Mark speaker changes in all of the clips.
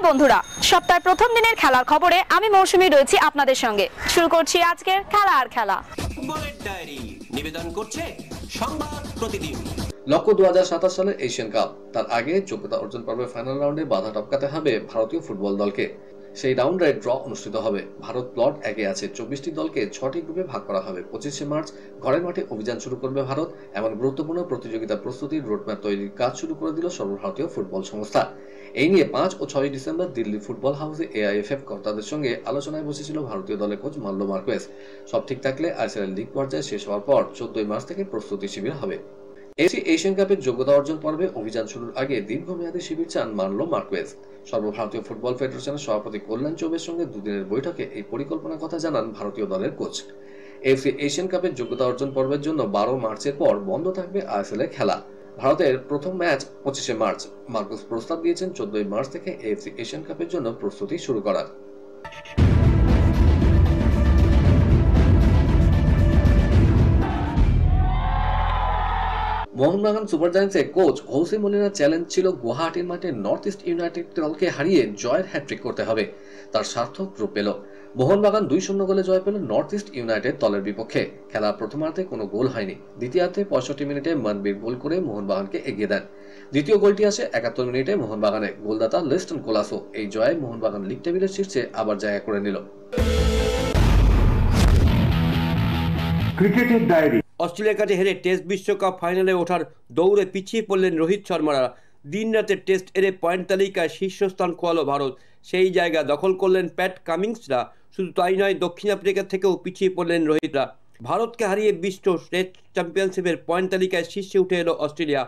Speaker 1: বন্ধুরা, সপ্তাহের প্রথম দিনের খেলার খবরে আমি মৌসুমী রয়েছি আপনাদের সঙ্গে। শুরু করছি আজকের খেলা আর খেলা।
Speaker 2: ফুটবলের ডায়েরি নিবেদন করছে সংবাদ প্রতিদিন।
Speaker 3: লক্ষ্য 2027 সালের এশিয়ান কাপ। তার আগে যোগ্যতা অর্জন পর্বে ফাইনাল রাউন্ডে বাধা টপকাতে হবে ভারতীয় ফুটবল দলকে। সেই রাউন্ডে ড্র অনুষ্ঠিত হবে। ভারত প্লট একে আছে 24টি দলকে 6টি গ্রুপে ভাগ করা হবে। 25শে মার্চ ঘরের মাঠে অভিযান শুরু করবে ভারত। এমন গুরুত্বপূর্ণ প্রতিযোগিতা প্রস্তুতির রোডম্যাপ তৈরির কাজ শুরু করে দিল সর্বভারতীয় ফুটবল সংস্থা। এই নিয়ে 5 ও 6 ডিসেম্বর দিল্লি ফুটবল হাউসে এআইএফএফ কর্তাদের সঙ্গে আলোচনায় বসেছিল ভারতীয় দলের কোচ মার্লো মার্কুয়েস। সব ঠিক থাকলে আইসিএল লিগ পর্যায়ে শেষ হওয়ার পর 14 মার্চ থেকে প্রস্তুতি শিবির হবে। এশিয়ান কাপের যোগ্যতা অর্জন পর্বে অভিযান শুরুর আগে দীর্ঘমেয়াদী শিবির চান মার্লো মার্কুয়েস। সর্বভারতীয় ফুটবল ফেডারেশনের সভাপতি কল্যাণ চৌবের সঙ্গে দুদিনের বৈঠকে এই পরিকল্পনার কথা জানান ভারতীয় দলের কোচ। এশিয়ান কাপের যোগ্যতা অর্জন পর্বের জন্য 12 মার্চের পর বন্ধ থাকবে আইএসএল এর খেলা। ভারতের প্রথম ম্যাচ 25শে মার্চ। মার্কুস প্রস্তাব দিয়েছেন 14 মার্চ থেকে এএফসি এশিয়ান কাপের জন্য প্রস্তুতি শুরু করার। মোহনবাগান সুপার জায়ান্টসের কোচ হোসে মলিনার চ্যালেঞ্জ ছিল গুয়াহাটির মাঠে নর্থ ইস্ট ইউনাইটেড দলকে হারিয়ে জয়ের হ্যাট্রিক করতে হবে। তার সার্থক রূপ পেল। মোহনবাগান 2-0 গোলে জয় পেল নর্থ ইস্ট ইউনাইটেড দলের বিপক্ষে। খেলার প্রথমার্ধে কোনো গোল হয়নি। দ্বিতীয়ার্ধে 65 মিনিটে মনবীর গোল করে মোহনবাগানকে এগিয়ে দেন। দ্বিতীয় গোলটি আসে 71 মিনিটে মোহনবাগানে। গোলদাতা লিস্টন কোলাসো। এই জয়ে মোহনবাগান লিগ টেবিলের শীর্ষে আবার জায়গা করে নিল।
Speaker 4: ক্রিকেটের ডায়েরি।
Speaker 5: অস্ট্রেলিয়ার কাছে হেরে টেস্ট বিশ্বকাপ ফাইনালে ওঠার দৌড়ে পিছিয়ে পড়লেন রোহিত শর্মারা। দিন রাতে টেস্ট হেরে পয়েন্ট তালিকায় শীর্ষস্থান খোয়ালো ভারত। সেই জায়গা দখল করলেন প্যাট কামিন্সরা। শুধু তাই নয়, দক্ষিণ আফ্রিকা থেকেও পিছিয়ে পড়লেন রোহিতরা। ভারতকে হারিয়ে বিশ্ব টেস্ট চ্যাম্পিয়নশিপের পয়েন্ট তালিকায় শীর্ষে উঠে এলো অস্ট্রেলিয়া।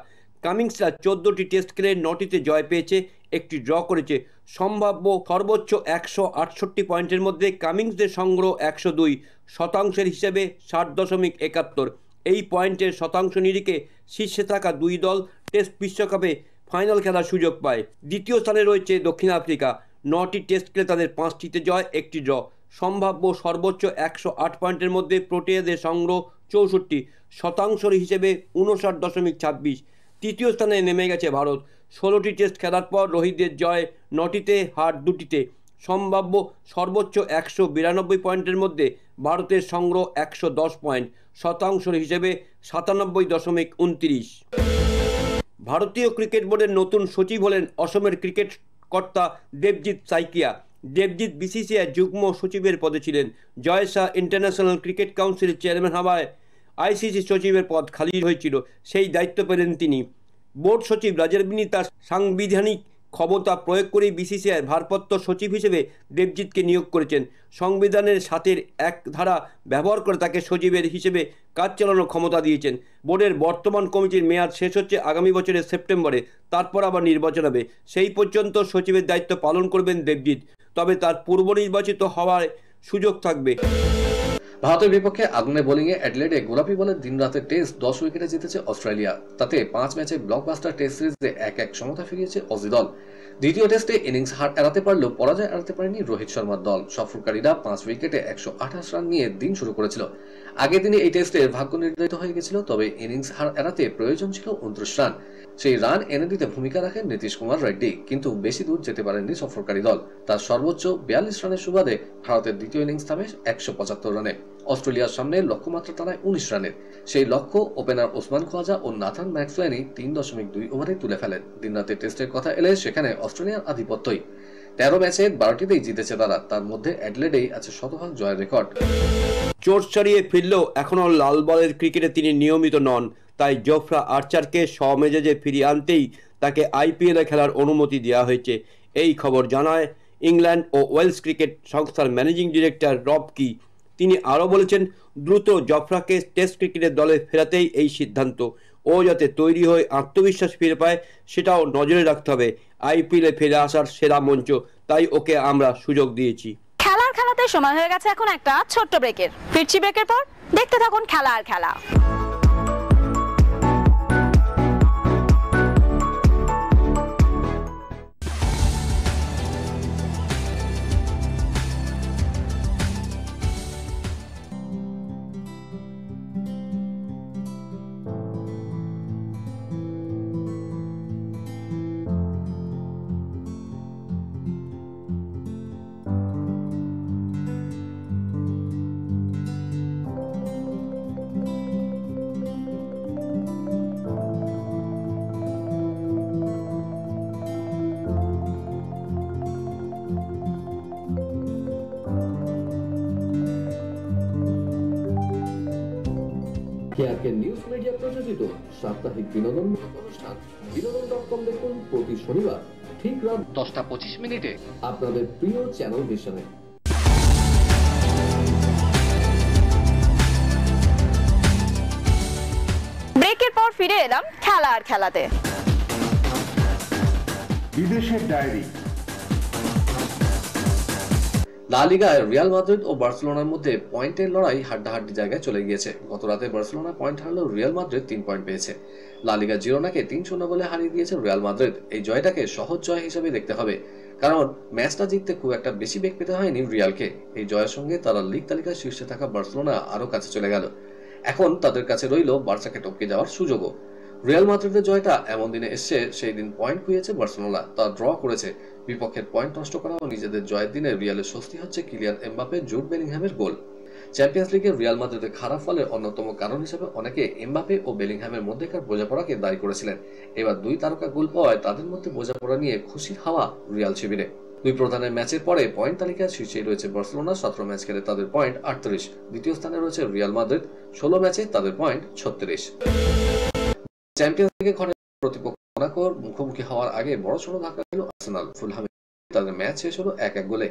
Speaker 5: কামিন্সরা 14টি টেস্ট খেলে 9টিতে জয় পেয়েছে, একটি ড্র করেছে। সম্ভাব্য সর্বোচ্চ 168 পয়েন্টের মধ্যে কামিন্সদের সংগ্রহ 102, শতাংশের হিসেবে 60.71। এই পয়েন্টের শতাংশ নিরিখে শীর্ষে থাকা দুই দল টেস্ট বিশ্বকাপে ফাইনাল খেলার সুযোগ পায়। দ্বিতীয় স্থানে রয়েছে দক্ষিণ আফ্রিকা। 9টি টেস্ট খেলে তাদের 5টিতে জয়, একটি ড্র। সম্ভাব্য সর্বোচ্চ 108 পয়েন্টের মধ্যে প্রোটিয়াদের সংগ্রহ 64, শতাংশের হিসেবে 59.26। তৃতীয় স্থানে নেমে গেছে ভারত। 16টি টেস্ট খেলার পর রোহিতদের জয় 9টিতে, হার 2টিতে। সম্ভাব্য সর্বোচ্চ 192 পয়েন্টের মধ্যে ভারতের সংগ্রহ 110 পয়েন্ট, শতাংশের হিসেবে 97.29। ভারতীয় ক্রিকেট বোর্ডের নতুন সচিব হলেন অসমের ক্রিকেট কর্তা দেবজিৎ সাইকিয়া। দেবজিৎ বিসিসিআই যুগ্ম সচিবের পদে ছিলেন। জয় শাহ ইন্টারন্যাশনাল ক্রিকেট কাউন্সিলের চেয়ারম্যান হওয়ায় আইসিসি সচিবের পদ খালি হয়েছিল, সেই দায়িত্ব পেলেন তিনি। বোর্ড সচিব রাজারবিনী তার সাংবিধানিক ক্ষমতা প্রয়োগ করে বিসিসিআই ভারপ্রাপ্ত সচিব হিসেবে দেবজিৎকে নিয়োগ করেছেন। সংবিধানের 7-এর 1 ধারা ব্যবহার করে তাকে সচিবের হিসেবে কাজ চালানোর ক্ষমতা দিয়েছেন। বোর্ডের বর্তমান কমিটির মেয়াদ শেষ হচ্ছে আগামী বছরের সেপ্টেম্বরে, তারপর আবার নির্বাচন হবে। সেই পর্যন্ত সচিবের দায়িত্ব পালন করবেন দেবজিৎ, তবে তার পূর্ব নির্বাচিত হওয়ার সুযোগ থাকবে।
Speaker 3: ভারতের বিপক্ষে আগুনে বোলিংয়ে অ্যাডিলেডে গোলাপি বলের দিনরাতের টেস্ট 10 উইকেটে জিতেছে অস্ট্রেলিয়া। তাতে 5 ম্যাচে ব্লকবাস্টার টেস্ট সিরিজে 1-1 সমতা ফিরিয়েছে অজি দল। দ্বিতীয় টেস্টে ইনিংস হার এড়াতে পারলেও পরাজয় এড়াতে পারেনি রোহিত শর্মার দল। সফরকারীরা 5 উইকেটে 128 রান নিয়ে দিন শুরু করেছিল। আগের দিনে এই টেস্টের ভাগ্য নির্ধারিত হয়ে গেছিল, তবে ইনিংস হার এড়াতে প্রয়োজন ছিল 29 রান। সেই রান এনে দিতে ভূমিকা রাখেন নীতিশ কুমার রেড্ডি, কিন্তু বেশি দূর যেতে পারেননি সফরকারী দল। তার সর্বোচ্চ 42 রানের সুবাদে ভারতের দ্বিতীয় ইনিংস থামে 175 রানে। অস্ট্রেলিয়ার সামনে লক্ষ্যমাত্রা দাঁড়ায় 19 রানের। সেই লক্ষ্য ওপেনার ওসমান খোয়াজা ও নাথান ম্যাক্সওয়েলই 3.2 ওভারে তুলে ফেলেন। দিনরাতের টেস্টের কথা এলে সেখানে অস্ট্রেলিয়ার আধিপত্যই। 13 ম্যাচে 12টিতেই জিতেছে তারা। তার মধ্যে অ্যাডিলেডেই আছে শতভাগ জয়ের রেকর্ড।
Speaker 5: চোট সারিয়ে ফিরলেও এখনও লাল বলের ক্রিকেটে তিনি নিয়মিত নন। তাই জোফরা আর্চারকে স্বমেজাজে ফিরিয়ে আনতেই তাকে আইপিএলে খেলার অনুমতি দেওয়া হয়েছে। এই খবর জানায় ইংল্যান্ড ও ওয়েলস ক্রিকেট সংস্থার ম্যানেজিং ডিরেক্টর রব কি। তিনি আরও বলেছেন, দ্রুত জফরাকে টেস্ট ক্রিকেটের দলে ফেরাতেই এই সিদ্ধান্ত। ও যাতে তৈরি হয়ে আত্মবিশ্বাস ফিরে পায় সেটাও নজরে রাখতে হবে। আইপিএলে ফিরে আসার সেরা মঞ্চ, তাই ওকে আমরা সুযোগ দিয়েছি।
Speaker 1: খেলাতে সময় হয়ে গেছে এখন একটা ছোট্ট ব্রেকের। ফিরছি ব্রেকের পর, দেখতে থাকুন খেলা আর খেলা।
Speaker 3: কেআরকে নিউজ মিডিয়া প্রযোজিত সাপ্তাহিক বিনোদনমূলক অনুষ্ঠান বিনোদন.com দেখুন প্রতি শনিবার ঠিক রাত 10:25 আপনাদের প্রিয় চ্যানেল ভিশনে।
Speaker 1: ব্রেকের পর ফিরে এলাম খেলা আর খেলাতে।
Speaker 4: বিদেশের ডায়েরি।
Speaker 3: লা লিগায় রিয়াল মাদ্রিদ ও বার্সেলোনার মধ্যে পয়েন্টের লড়াই হাড্ডাহাড্ডি জায়গায় চলে গিয়েছে। গত রাতে বার্সেলোনা পয়েন্ট হারলেও রিয়াল মাদ্রিদ 3 পয়েন্ট পেয়েছে। লা লিগা জিরোনাকে 3-0 বলে হারিয়ে দিয়েছে রিয়াল মাদ্রিদ। এই জয়টাকে সহজ জয় হিসেবে দেখতে হবে, কারণ ম্যাচটা জিততে খুব একটা বেশি বেগ পেতে হয়নি রিয়ালকে। এই জয়ের সঙ্গে তারা লিগ তালিকায় শীর্ষে থাকা বার্সেলোনা আরো কাছে চলে গেল। এখন তাদের কাছে রইল বার্সাকে টপকে যাওয়ার সুযোগও। রিয়াল মাদ্রিদের জয়টা এমন দিনে এসছে সেই দিন পয়েন্ট খুইয়েছে বার্সেলোনা, তা ড্র করেছে। বিপক্ষের পয়েন্ট নষ্ট করা ও নিজেদের জয়ের দিনে রিয়ালের স্বস্তি হচ্ছে কিলিয়ান এমবাপে, জুড বেলিংহ্যামের গোল। চ্যাম্পিয়ন্স লিগে রিয়াল মাদ্রিদের খারাপ ফলের অন্যতম কারণ হিসেবে অনেকে এমবাপে ও বেলিংহ্যামের মধ্যেকার বোঝাপড়াকে দায়ী করেছিলেন। এবার 2 তারকা গোল পাওয়ায় তাদের মধ্যে বোঝাপড়া নিয়ে খুশির হাওয়া রিয়াল শিবিরে। 2 প্রধানের ম্যাচের পরে পয়েন্ট তালিকায় শীর্ষেই রয়েছে বার্সেলোনা, 17 ম্যাচ খেলে তাদের পয়েন্ট 38। দ্বিতীয় স্থানে রয়েছে রিয়াল মাদ্রিদ, 16 ম্যাচে তাদের পয়েন্ট 36। চ্যাম্পিয়ন্স লিগে ঘরে প্রতিপক্ষ মোনাকোর মুখোমুখি হওয়ার আগে বড়সড় ধাক্কা দিল আর্সেনাল। ফুলহামে তাদের ম্যাচ শেষ হলো 1-1 গোলে।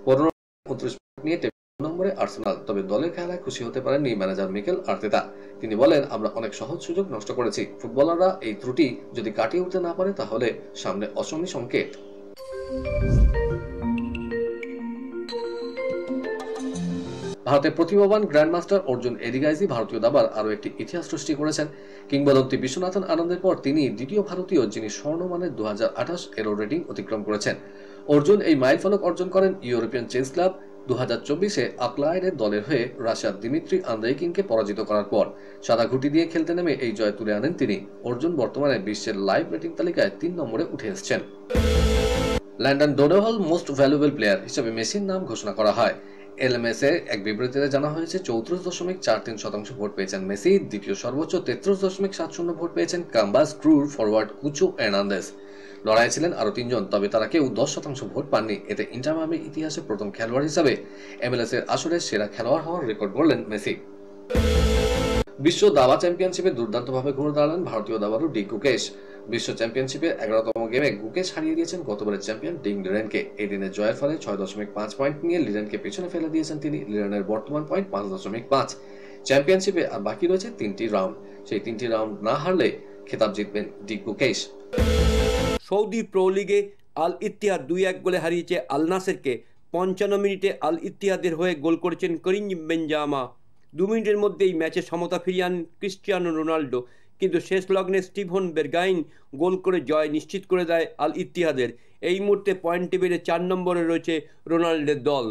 Speaker 3: 15-29 নিয়ে টেবিল নম্বরে আর্সেনাল। তবে দলের খেলায় খুশি হতে পারেননি ম্যানেজার মিকেল আর্তেতা। তিনি বলেন, আমরা অনেক সহজ সুযোগ নষ্ট করেছি। ফুটবলাররা এই ত্রুটি যদি কাটিয়ে উঠতে না পারে তাহলে সামনে অশনি সংকেত। ভারতের প্রতিভাবান গ্র্যান্ডমাস্টার অর্জুন এরিগাইজি ভারতীয় দাবার আরও একটি ইতিহাস সৃষ্টি করেছেন। কিংবদন্তি বিশ্বনাথন আনন্দের পর তিনি দ্বিতীয় ভারতীয় যিনি স্বর্ণমানের 2028 এরো রেটিং অতিক্রম করেছেন। অর্জুন এই মাইলফলক অর্জন করেন ইউরোপিয়ান চেস ক্লাব 2024-এ আপলায়ের দলের হয়ে রাশিয়ার দিমিত্রি আন্দ্রেইকিনকে পরাজিত করার পর সাদা ঘুটি দিয়ে খেলতে নেমে এই জয় তুলে আনেন তিনি। অর্জুন বর্তমানে বিশ্বের লাইভ রেটিং তালিকায় 3 নম্বরে উঠে এসেছেন। ল্যান্ডন ডোডোহল মোস্ট ভ্যালুয়েবল প্লেয়ার হিসেবে মেসির নাম ঘোষণা করা হয়। এলএমএস-এ এক বিবৃতিতে জানা হয়েছে 34.43% ভোট পেয়েছেন মেসি। দ্বিতীয় সর্বোচ্চ 33.70 ভোট পেয়েছেন কাম্বাস ক্রুর ফরওয়ার্ড কুচো এর্নান্দেস। লড়াই ছিলেন আরো 3 জন, তবে তারা কেউ 10% ভোট পাননি। এতে ইন্টার মায়ামির ইতিহাসে প্রথম খেলোয়াড় হিসাবে এমএলএস-এর আসরে সেরা খেলোয়াড় হওয়ার রেকর্ড গড়লেন মেসি। বিশ্ব দাবা চ্যাম্পিয়নশিপে দুর্দান্তভাবে ঘুরে দাঁড়ালেন ভারতীয় দাবাড়ু ডি গুকেশ। বিশ্ব চ্যাম্পিয়নশিপের 11তম গেমে গুকেশ হারিয়ে দিয়েছেন গতবারের চ্যাম্পিয়ন ডিং লিরেনকে। এই দিনের জয়ের ফলে 6.5 পয়েন্ট নিয়ে লিরেনকে পেছনে ফেলে দিয়েছেন তিনি। লিরেনের বর্তমান পয়েন্ট 5.5। চ্যাম্পিয়নশিপে আর বাকি রয়েছে 3টি রাউন্ড। সেই 3টি রাউন্ড না হারলে খেতাব জিতবেন ডি গুকেশ।
Speaker 5: সৌদি প্রো লিগে আল ইত্তিহাদ 2-1 গোলে হারিয়েছে আল নাসেরকে। 55 মিনিটে আল ইত্তিহাদের হয়ে গোল করেছেন করিম বেনজামা। 2 মিনিটের মধ্যেই ম্যাচে সমতা ফিরিয়ে আনেন ক্রিস্টিয়ানো রোনাল্ডো, কিন্তু শেষ লগ্নে স্টিভন বেরগাইন গোল করে জয় নিশ্চিত করে দেয় আল ইত্তিহাদের। এই মুহূর্তে পয়েন্ট টেবিলে 4 নম্বরে রয়েছে রোনাল্ডোর দল।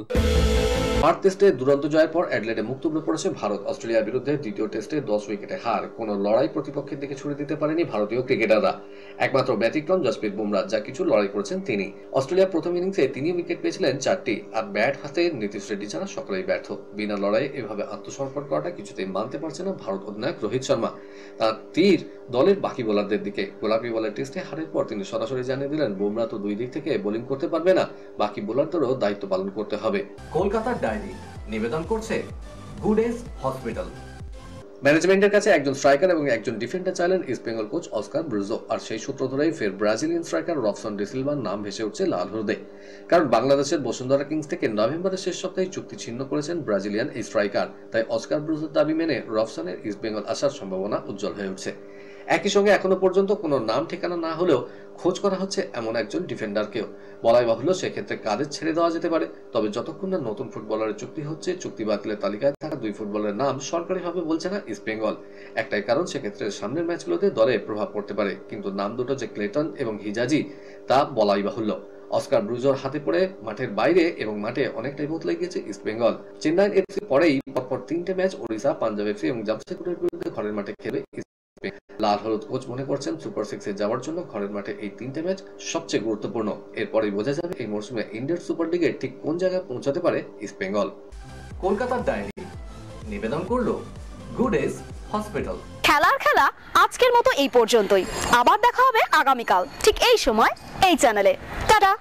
Speaker 3: ভারত টেস্টে দুরন্ত জয়ের পর অ্যাডলেডে মুখ থুবড়ে পড়েছে ভারত। অস্ট্রেলিয়ার বিরুদ্ধে দ্বিতীয় টেস্টে 10 উইকেটে হার। কোনো লড়াই প্রতিপক্ষের দিকে ছুড়ে দিতে পারেনি ভারতীয় ক্রিকেটাররা। একমাত্র ব্যতিক্রম জসপ্রীত বুমরা, যা কিছু লড়াই করেছেন তিনি। অস্ট্রেলিয়ার প্রথম ইনিংসে তিনি উইকেট পেয়েছিলেন 4টি, আর ব্যাট হাতে নীতিশ রেড্ডি ছাড়া সকলেই ব্যর্থ। বিনা লড়াইয়ে এভাবে আত্মসমর্পণ করাটা কিছুতেই মানতে পারছে না ভারত অধিনায়ক রোহিত শর্মা। তার তীর দলের বাকি বোলারদের দিকে। গোলাপি বলের টেস্টে হারের পর তিনি সরাসরি জানিয়ে দিলেন, বুমরা তো 2 দিক থেকে বোলিং করতে পারবে না, বাকি বোলারদেরও দায়িত্ব পালন করতে হবে।
Speaker 2: কলকাতার ডায়েরি নিবেদন করছে গুডেস হসপিটাল।
Speaker 3: ম্যানেজমেন্টের কাছে একজন স্ট্রাইকার এবং একজন ডিফেন্ডার চাইলেন East Bengal coach Oscar Bruzon. আর সেই সূত্র ধরেই ফের ব্রাজিলিয়ান স্ট্রাইকার রবসন ডিসিলভার নাম ভেসে উঠছে লাল হলদে। কারণ বাংলাদেশের বসুন্ধরা কিংস থেকে নভেম্বরের শেষ সপ্তাহে চুক্তি ছিন্ন করেছেন ব্রাজিলিয়ান এই স্ট্রাইকার। তাই অস্কার ব্রুজোর দাবি মেনে রবসনের ইস্ট বেঙ্গল আসার সম্ভাবনা উজ্জ্বল হয়ে উঠছে। একই সঙ্গে এখনো পর্যন্ত কোনো নাম ঠিকানা না হলেও খোঁজ করা হচ্ছে এমন একজন ডিফেন্ডারকেও। বলাই বাহুল্য সেক্ষেত্রে কাদের ছেড়ে দেওয়া যেতে পারে। তবে যতক্ষণ না নতুন ফুটবলারের চুক্তি হচ্ছে, চুক্তি বাতিলের তালিকায় থাকা 2 ফুটবলারের নাম সরকারিভাবে বলছে না ইস্ট বেঙ্গল। একটাই কারণ, সেক্ষেত্রে সামনের ম্যাচগুলোতে দলে প্রভাব পড়তে পারে। কিন্তু নাম দুটো যে ক্লেটন এবং হিজাজি, তা বলাই বাহুল্য। অস্কার ব্রুজোর হাতে পড়ে মাঠের বাইরে এবং মাঠে অনেকটাই বদলে গিয়েছে ইস্ট বেঙ্গল। চেন্নাই এফসি পরেই পরপর 3টে ম্যাচ ওড়িশা, পাঞ্জাব এফসি এবং জামশেদপুরের বিরুদ্ধে ঘরের মাঠে খেলবে। লাল হলুদ কোচ মনে করছেন সুপার 6-এ যাওয়ার জন্য ঘরের মাঠে এই 3টে ম্যাচ সবচেয়ে গুরুত্বপূর্ণ। এরপরেই বোঝা যাবে এই মরশুমে ইন্ডিয়ান সুপার লিগে ঠিক কোন জায়গায় পৌঁছাতে পারে ইস্ট বেঙ্গল।
Speaker 2: কলকাতার ডায়েরি নিবেদন করলো গুডেস হসপিটাল।
Speaker 1: খেলার খেলা আজকের মতো এই পর্যন্তই। আবার দেখা হবে আগামীকাল ঠিক এই সময় এই চ্যানেলে। টাটা।